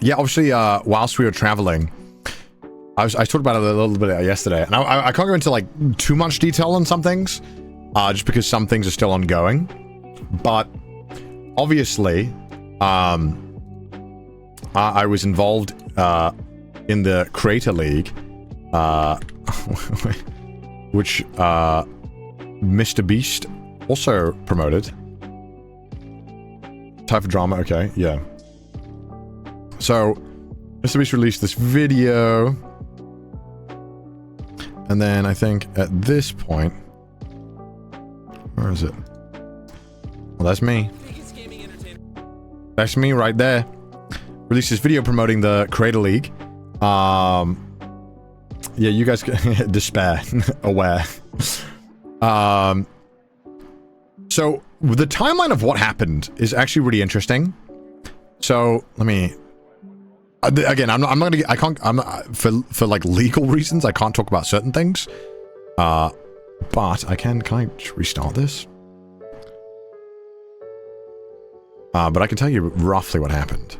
yeah, obviously, whilst we were traveling, I talked about it a little bit yesterday, and I can't go into like too much detail on some things, just because some things are still ongoing. But obviously, I was involved in the Creator League, which Mr. Beast also promoted. Type of drama, okay, yeah. So, Mr. Beast released this video, and then I think at this point, where is it? Well, that's me. That's me right there. Released this video promoting the Creator League. Yeah, you guys can despair, aware. So the timeline of what happened is actually really interesting. So let me. Again, I'm not gonna. I can't. I'm not, for like legal reasons. I can't talk about certain things. But I can. Can I restart this? But I can tell you roughly what happened.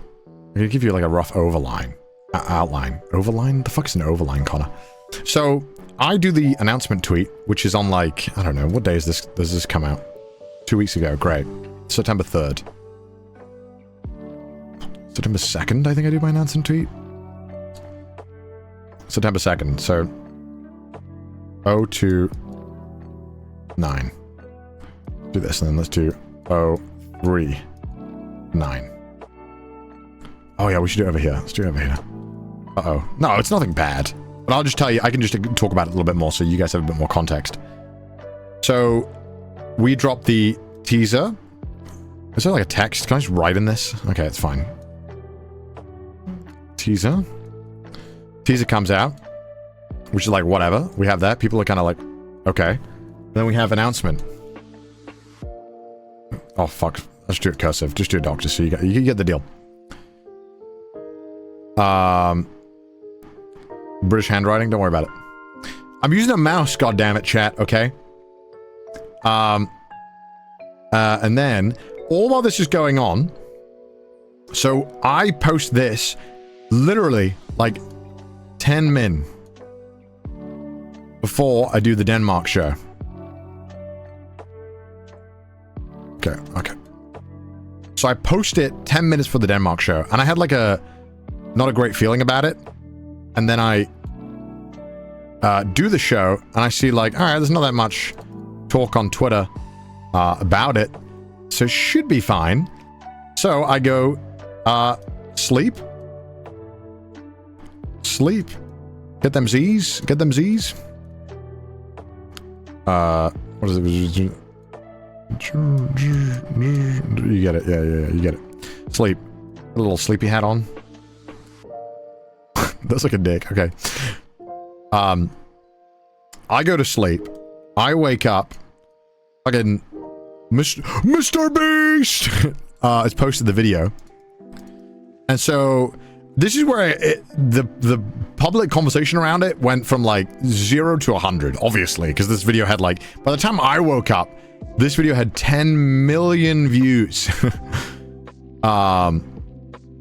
I can give you like a rough outline. Overline? The fuck is an overline, Connor? So I do the announcement tweet, which is on like, I don't know, what day is this? Does this come out? 2 weeks ago. Great. September 3rd. September 2nd, I think I do my announcement tweet. September 2nd. So 029. Do this, and then let's do 039. Oh yeah, we should do it over here. Let's do it over here. Uh-oh. No, it's nothing bad. But I'll just tell you, I can just talk about it a little bit more so you guys have a bit more context. So, we dropped the teaser. Is there like a text? Can I just write in this? Okay, it's fine. Teaser. Teaser comes out. Which is like, whatever. We have that. People are kind of like, okay. And then we have announcement. Oh, fuck. Let's do it cursive. Just do it doctor so you get the deal. British handwriting, don't worry about it. I'm using a mouse, goddammit, chat, okay? And then, all while this is going on, so I post this literally like 10 min before I do the Denmark show. Okay. So I post it 10 minutes for the Denmark show, and I had like not a great feeling about it. And then I do the show, and I see like, all right, there's not that much talk on Twitter about it, so it should be fine. So I go, sleep. Get them Z's. What is it? You get it. Yeah, you get it. Sleep. Put a little sleepy hat on. That's like a dick. Okay. I go to sleep. I wake up. Fucking Mr. Beast has posted the video. And so this is where the public conversation around it went from like 0 to 100, obviously, because this video had like, by the time I woke up, this video had 10 million views.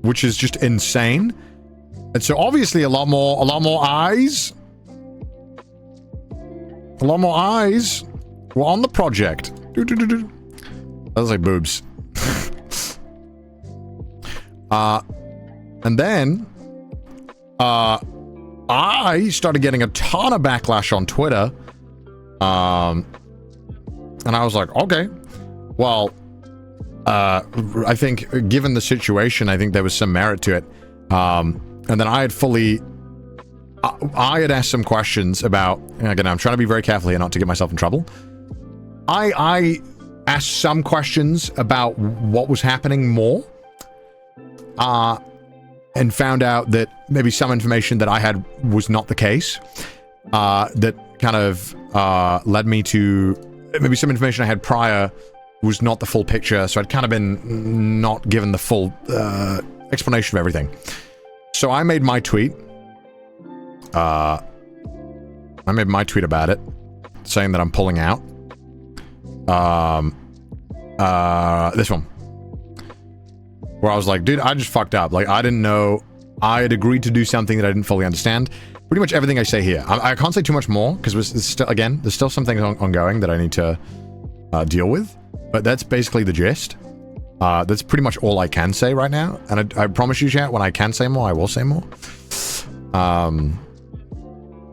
Which is just insane. And so obviously a lot more eyes. A lot more eyes were on the project. That was like boobs. And then I started getting a ton of backlash on Twitter. And I was like, okay, well, I think given the situation, I think there was some merit to it. And then I had asked some questions about, again, I'm trying to be very careful here not to get myself in trouble. I asked some questions about what was happening more, and found out that maybe some information that I had was not the case, that kind of led me to, maybe some information I had prior was not the full picture, so I'd kind of been not given the full explanation of everything. So I made my tweet. I made my tweet about it, saying that I'm pulling out. This one. Where I was like, dude, I just fucked up. Like, I didn't know I had agreed to do something that I didn't fully understand. Pretty much everything I say here. I can't say too much more because there's still some things ongoing that I need to deal with. But that's basically the gist. That's pretty much all I can say right now. And I promise you, chat, when I can say more, I will say more.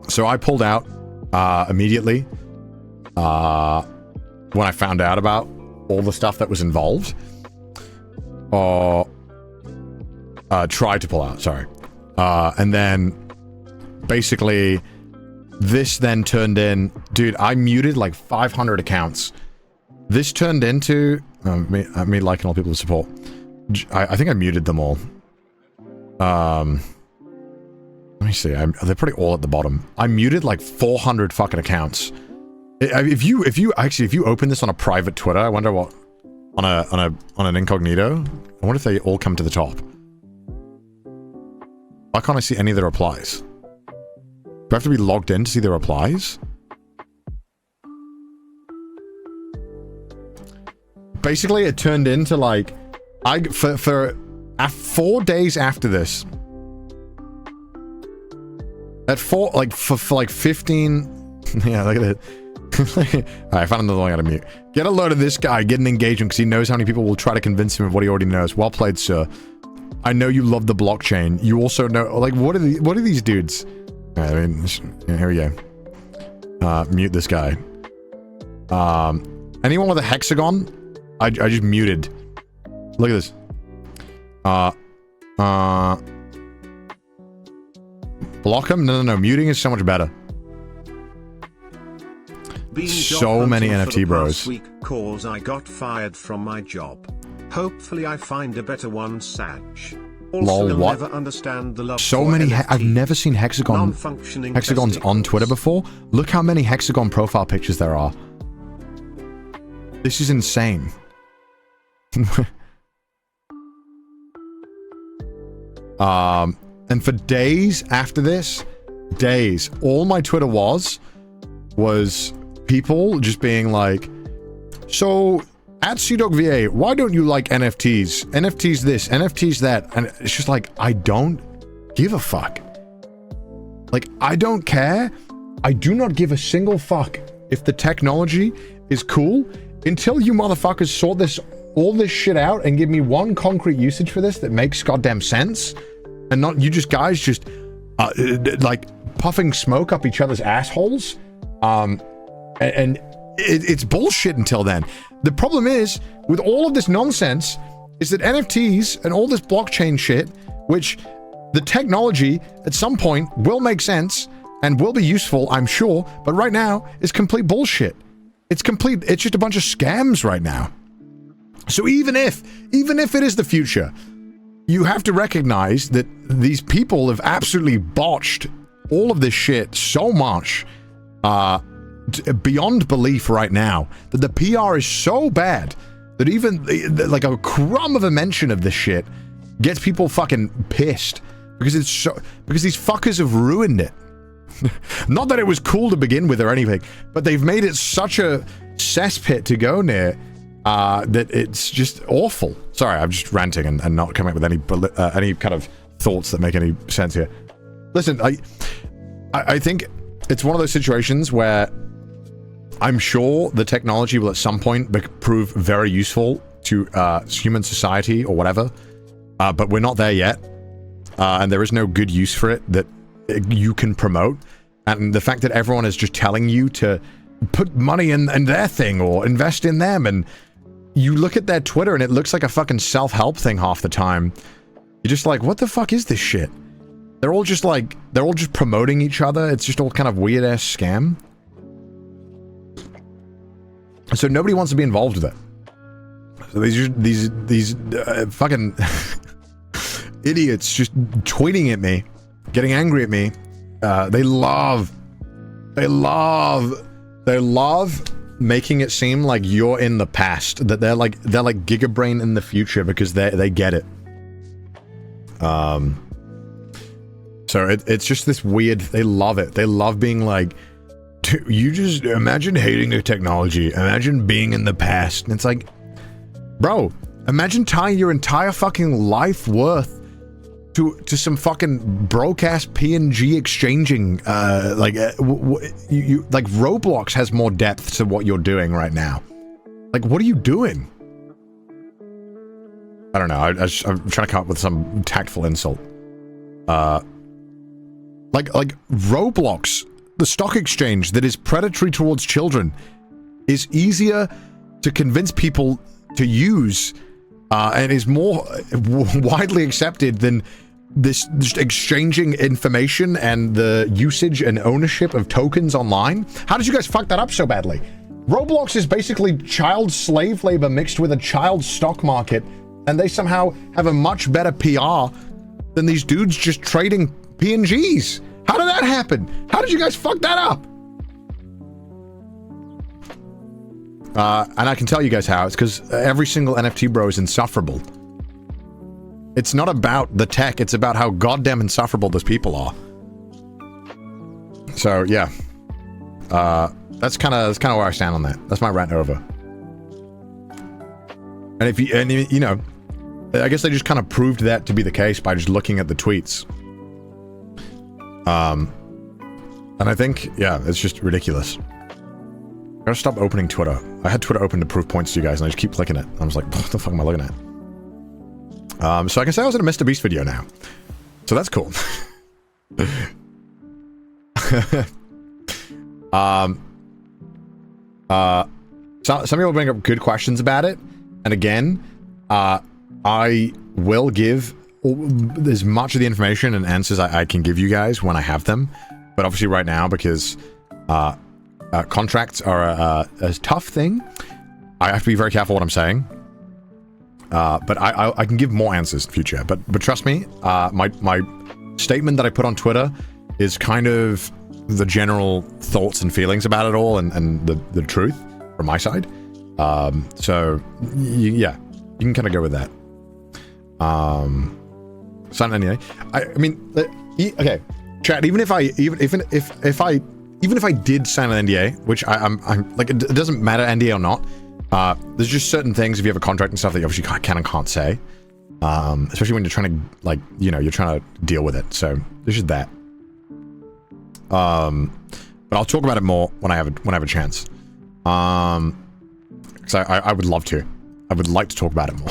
So I pulled out immediately when I found out about all the stuff that was involved. Or tried to pull out, sorry. And then basically this then turned in, dude, I muted like 500 accounts. This turned into me liking all people to support. I think I muted them all. Let me see. They're probably all at the bottom. I muted like 400 fucking accounts. If you open this on a private Twitter, I wonder what on an incognito. I wonder if they all come to the top. Why can't I see any of the replies? Do I have to be logged in to see the replies? Basically, it turned into like, for 4 days after this, at for like 15, yeah, look at it. Alright, I found another one out of mute. Get a load of this guy, get an engagement, because he knows how many people will try to convince him of what he already knows. Well played, sir. I know you love the blockchain. You also know, like, what are these dudes? Alright, I mean, here we go. Mute this guy. Anyone with a hexagon? I just muted. Look at this. Block him? No. Muting is so much better. So many NFT bros. Week cause I got fired from my job. Hopefully I find a better one, Sag. Also, Lol, what? never understand the love so many I've never seen hexagons on Twitter before. Look how many hexagon profile pictures there are. This is insane. And for days after this, all my Twitter was people just being like, so at CDogVA, why don't you like NFTs? NFTs this, NFTs that. And it's just like, I don't give a fuck. Like, I don't care. I do not give a single fuck if the technology is cool until you motherfuckers sort all this shit out and give me one concrete usage for this that makes goddamn sense. And not you guys just like puffing smoke up each other's assholes. And it's bullshit until then. The problem is, with all of this nonsense, is that NFTs and all this blockchain shit, which the technology at some point will make sense and will be useful, I'm sure, but right now is complete bullshit. It's just a bunch of scams right now. So even if it is the future, you have to recognize that these people have absolutely botched all of this shit so much, beyond belief right now, that the PR is so bad that even like a crumb of a mention of this shit gets people fucking pissed because these fuckers have ruined it. Not that it was cool to begin with or anything, but they've made it such a cesspit to go near that it's just awful. Sorry, I'm just ranting and not coming up with any kind of thoughts that make any sense here. Listen, I think it's one of those situations where I'm sure the technology will at some point prove very useful to human society or whatever, but we're not there yet, and there is no good use for it that you can promote. And the fact that everyone is just telling you to put money in their thing or invest in them, and you look at their Twitter and it looks like a fucking self-help thing half the time. You're just like, what the fuck is this shit? They're all just promoting each other. It's just all kind of weird ass scam. So nobody wants to be involved with it. So these fucking idiots just tweeting at me, getting angry at me. They love making it seem like you're in the past, that they're like Gigabrain in the future because they get it. So it's just this weird, they love it. They love being like, you just imagine hating the technology, imagine being in the past. And it's like, bro, imagine tying your entire fucking life worth to some fucking broke-ass PNG exchanging, like Roblox has more depth to what you're doing right now. Like, what are you doing? I don't know, I'm trying to come up with some tactful insult. Like Roblox, the stock exchange that is predatory towards children, is easier to convince people to use, and is more widely accepted than this just exchanging information and the usage and ownership of tokens online. How did you guys fuck that up so badly? Roblox is basically child slave labor mixed with a child stock market, and they somehow have a much better PR than these dudes just trading PNGs. How did that happen? How did you guys fuck that up? And I can tell you guys how. It's because every single NFT bro is insufferable. It's not about the tech, it's about how goddamn insufferable those people are. So yeah. That's kind of where I stand on that. That's my rant over. And you know, I guess they just kind of proved that to be the case by just looking at the tweets. And I think, yeah, it's just ridiculous. I gotta stop opening Twitter. I had Twitter open to prove points to you guys, and I just keep clicking it. I was like, what the fuck am I looking at? So I can say I was in a Mr. Beast video now. So that's cool. Some people bring up good questions about it. And again, I will give as much of the information and answers I can give you guys when I have them. But obviously right now, because contracts are a tough thing, I have to be very careful what I'm saying. But I can give more answers in future. But trust me, my statement that I put on Twitter is kind of the general thoughts and feelings about it all, and the truth from my side. So yeah, you can kind of go with that. So anyway, I mean, okay, chat. Even if I did sign an NDA, which I'm like, it doesn't matter NDA or not. There's just certain things if you have a contract and stuff that you obviously can and can't say, especially when you're trying to, like, you know, you're trying to deal with it. So there's just that. But I'll talk about it more when I have a chance. So I would love to. I would like to talk about it more.